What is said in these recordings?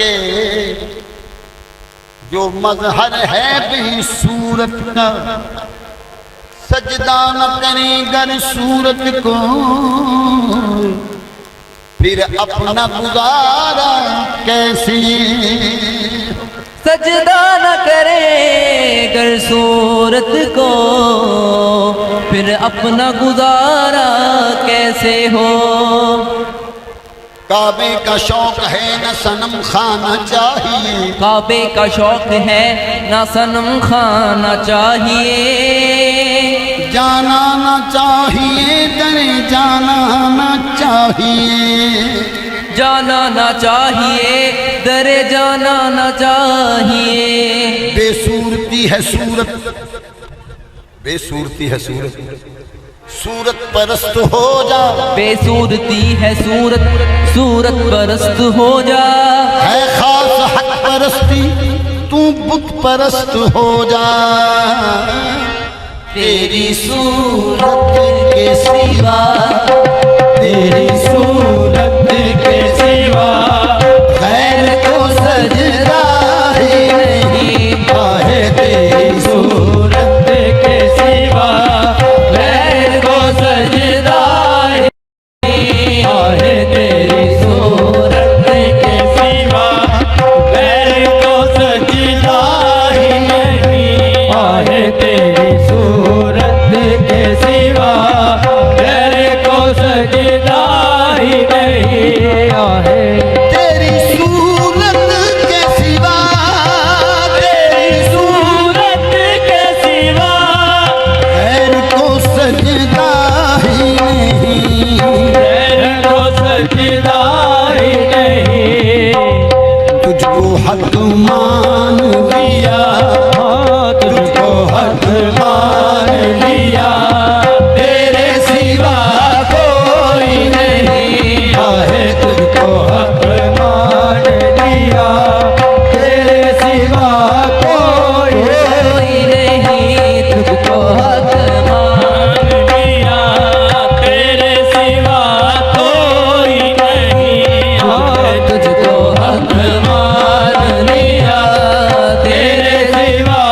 के जो मजहर है भी सूरत का, सजदा न करे गर सूरत को, फिर अपना गुजारा कैसे। सजदा न करे गर सूरत को, फिर अपना गुजारा कैसे हो। काबे का शौक है न सनम खाना चाहिए, काबे का शौक है न सनम खाना चाहिए। जाना न चाहिए दरे जाना न चाहिए, जाना न चाहिए दरे जाना न चाहिए। बेसूरती है सूरत, बेसूरती है सूरत, सूरत परस्त हो जा। बेसूरती है सूरत, सूरत परस्त हो जा। है खास हक परस्ती, तू बुत परस्त हो जा। तेरी सूरत के सिवा, तेरी सूरत के सिवा खैर को सजदा ही नहीं। आहे तेरी सूरत के सिवा खैर को सजदा ही नहीं। आहे तेरी सूरत के सिवा खैर को सजदा ही नहीं। आहे तेरी सूरत के सिवा खैर को सजदा ही नहीं। आहे तेरी सूरत के सिवा, तेरी सूरत के सिवा खैर को सजदा ही नहीं। खैर को सजदा ही नहीं। तुझको हक मान लिया, तुझको हक मान लिया, तेरे सिवा कोई नहीं। आहे तुझको हक मान लिया, तेरे सिवा कोई नहीं। तुझको हक मान लिया, तेरे सिवा कोई नहीं। आहे तुझको हक मान लिया, तेरे सिवा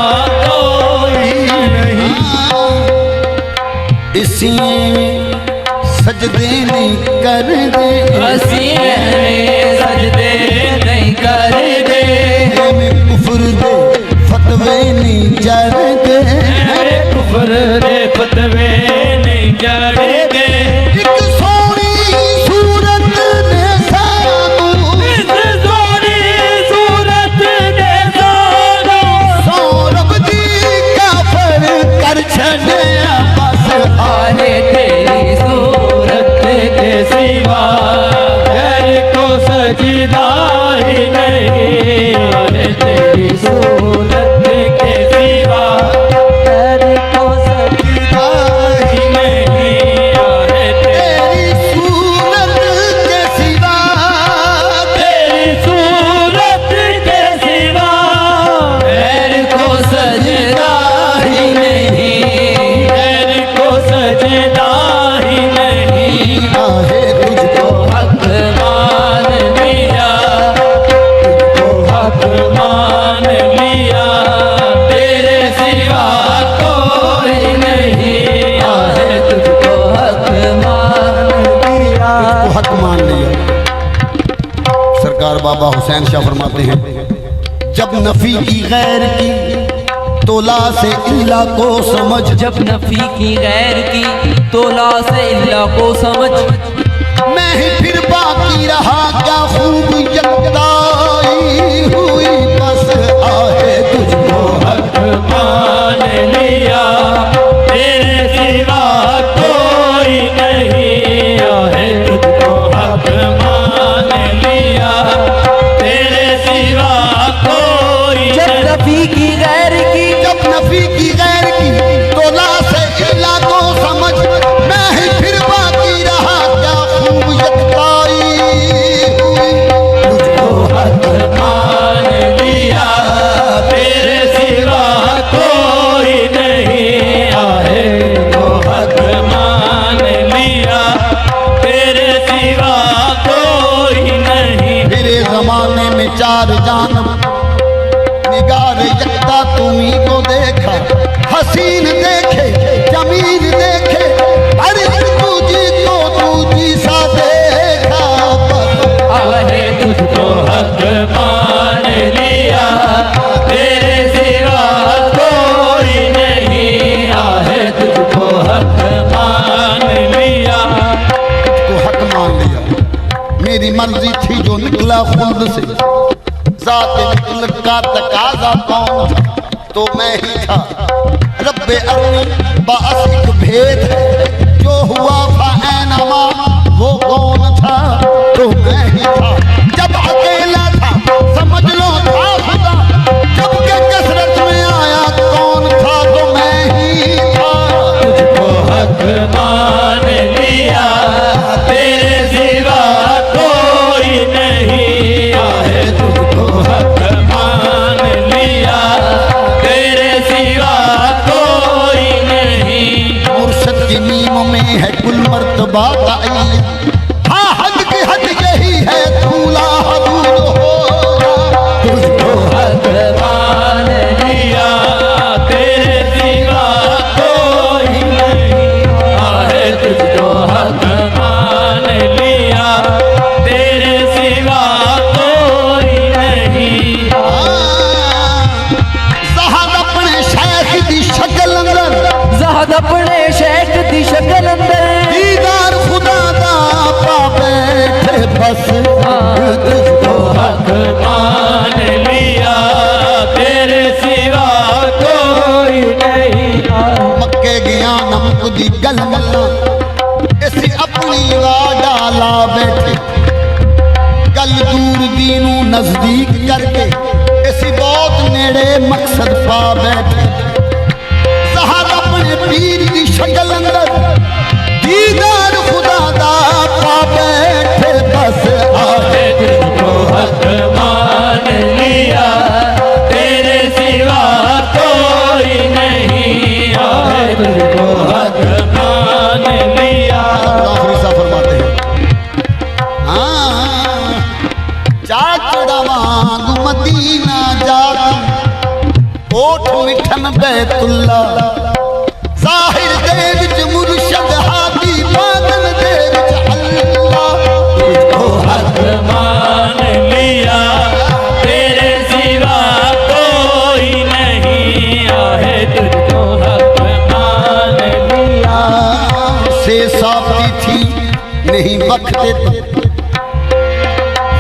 कोई नहीं। इसी सजदे नहीं कर दे, वसीले में सजदे नहीं कर दे। में कुफर दे फतवे नहीं जर दे, कुफर दे फतवे नहीं जड़ दे। एक सोनी सूरत ने सानू, इस सोनी सूरत ने सानू सौरभ दी काफर कर छड़िया बस। आहे तेरी सूरत के सिवा घर को सजदा ही नहीं। आहे तेरी सूरत के सिवा घर को सजदा ही नहीं। आहे तेरी सूरत के सिवा, तेरी सूरत के सिवा पैर को सजदा ही नहीं। घर को सजदा ही नहीं। आहे तुझको हक मान लिया, तुझको हक मान लिया, तेरे सिवा कोई नहीं। आहे तुझको हक मान लिया। को हक मान लिया। सरकार बाबा हुसैन शाह फरमाते हैं, जब नफी की गैर की तोला से इल्ला को समझ। जब नफी की गैर की तोला से इल्ला को समझ। मैं ही फिर बाकी रहा क्या खूब यकताई हुई बस। आहे तुझको हक मान लिया, तेरे सिवा कोई नहीं। आहे तुझको हक मान लिया, तेरे सिवा कोई जब नहीं। नफी की गैर की, जब नफी की गैर की तोला से इल्ला को समझ। मैं ही फिर बाकी रहा क्या खूब यकताई हुई। तुझको हक मान लिया, तेरे सिवा कोई नहीं। आहे तो हक मान लिया, तेरे सिवा कोई नहीं। मेरे जमाने में 4 देखा, हसीन देखे, जमीन देखे, अरे तुझी को तुझी सा देखा बस। आहे तुझको हक मान लिया, तेरे सिवा कोई नहीं। आहे तुझको हक मान लिया, तुझको हक मान लिया। मेरी मर्जी थी जो निकला खुद से, जाते निकल का तकाजा कौन था, तो मैं ही था। रब्बे अरनी बासिक भेद है, जो हुआ था ऐनमा वो कौन था, तो मैं ही था। जब अकेला था समझ लो था खुदा, जब के कसरत में आया कौन था, तो मैं ही था। तुझको हक मान लिया, तेरे सिवा कोई नहीं। आहे तुझको हक मान लिया, तेरे सिवा कोई नहीं। मुर्शद की नीम में है कुल मर्तबा का इल्म, हाँ हद की हद यही है, तूला हदूद हो जा। तुझको हक मान लिया, तेरे सिवा कोई नहीं। आहे तुझको हक मान लिया, तेरे सिवा कोई नहीं। ज़हद अपने शेख दी शक्ल अंदर, ज़हद अपने शेख दी शक्ल अंदर, दीदार खुदा दा पा बैठे बस। तुझको हक मान लिया, तेरे सिवा कोई नहीं। मक्के गया नमक दी गल मल्ला, इसी अपनी डाला बैठे, गल दूर दीनू नजदीक करके, इसी बहुत नेड़े मकसद पा बैठे। ज़हद अपने पीर की शक्ल अंदर, दीदार खुदा दा पा बैठे बस। आहे तुझको हक मान लिया, तेरे सिवा कोई नहीं। आहे तुझको हक मान लिया। आखिरी सा फरमाते हैं, हाँ चाचड़ा मांगू मदीना जाती, ओठ मिठन बैतुल्ला, जाहिर दे विच मुर्शद हादी, बादन दे विच अल्लाह। तुझको हक मान लिया, तेरे सिवा कोई नहीं। आहे तुझको हक मान लिया। से साफी थी नहीं बखते,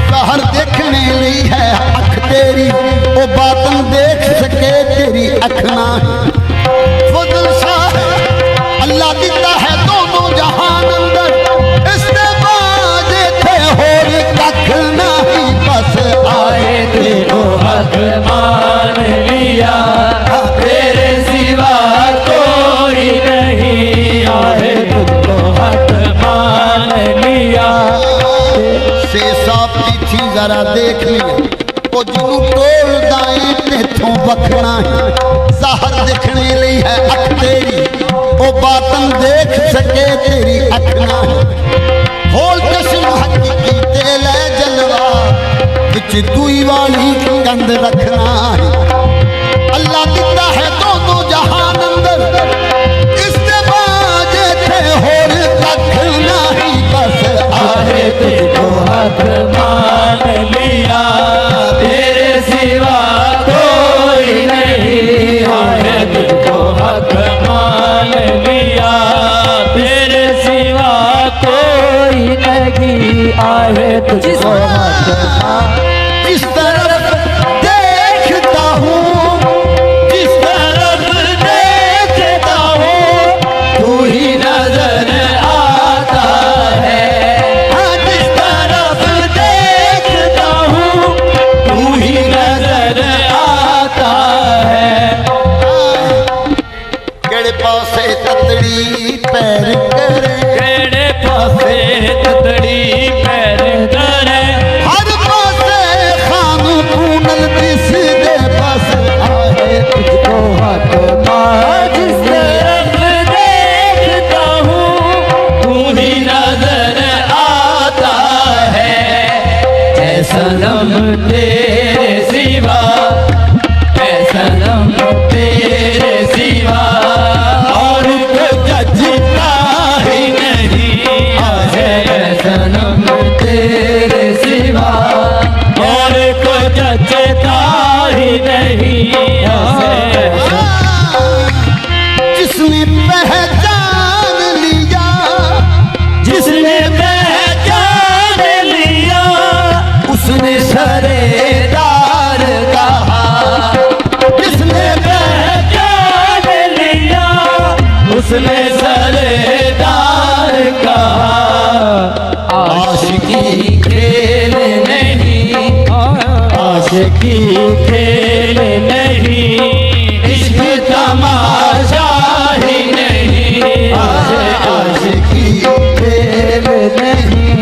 सहर देखने ली है अख तेरी, ओ बातन देख सके तेरी अख ना। फजल शाह अल्लाह दिता है दोनों जहान अंदर, इसने बाजे थे होर कख नहीं बस। आए तेरो हक मान लिया, तेरे सिवा कोई नहीं। आहे तुझको हक मान लिया। से साफी थी जरा देख लिया, ओ जिनू टोल दाएं तेथों बखना है, ज़हर देखने ली है अख तेरी, ओ बातन देख सके तेरी अख ना है। होल चश्म हकीकी तेल है जलवा, बिच दुई वाली कंद रखना है। अल्लाह दिता है दोनों जहान अंदर, इससे बाजे थे होर कख नहीं बस। आहे तुझको हक मान लिया, तेरे सिवा कोई नहीं। आहे तुझको हक मान लिया, तेरे सिवा कोई नहीं। आहे तुझको हक मान। जिस तरफ देखता हूँ, जिस तरफ देखता हूँ, तू ही नजर आता है। हाँ, जिस तरफ देखता हूँ, तू ही नजर आता है। केड़े पासे ततड़ी पैर करे, केड़े पासे ततड़ी पैर करे, हर पासे खानू पूनल दिस दे बस। आहे तुझको हक मान। जिस तरफ देखता हूँ, तू ही नजर आता है। ऐ सनम तेरे सिवा, ऐ सनम तेरे उसने सरदार कहा आशिकी खेल नहीं, आशिकी खेल नहीं, इश्क तमाशा ही नहीं, आशिकी खेल नहीं,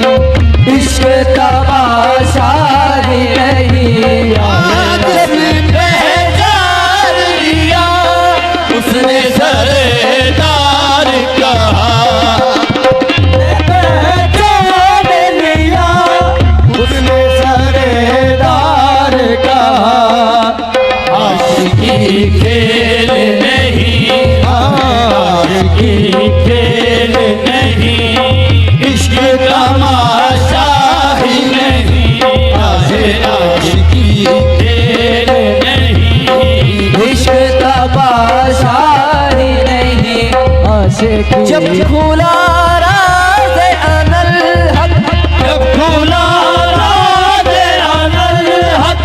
इश्क तमाशा ही नहीं। जिसने पहचान लिया उसने सरदार कहा, पहचान लिया उसने सरदार कहा। आशिकी खेल नहीं, आशिकी खेल नहीं, इश्क तमाशा ही नहीं, आशिकी खेल नहीं, इश्क तमाशा ही नहीं। आशिकी जब खुला राज़ अनल हक, जब खुला राज़ अनल हक,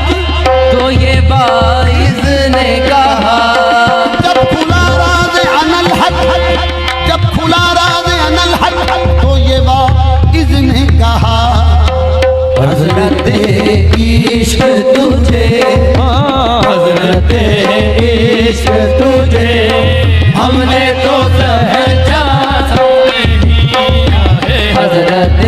तो ये बाइज़ ने कहा, जब खुला राज अनल हक, जब खुला राज अनल हक, तो ये वाइज़ ने कहा हज़रत इश्क तुझे, हज़रत इश्क तुझे हमने तो पहचाना नहीं है। हज़रत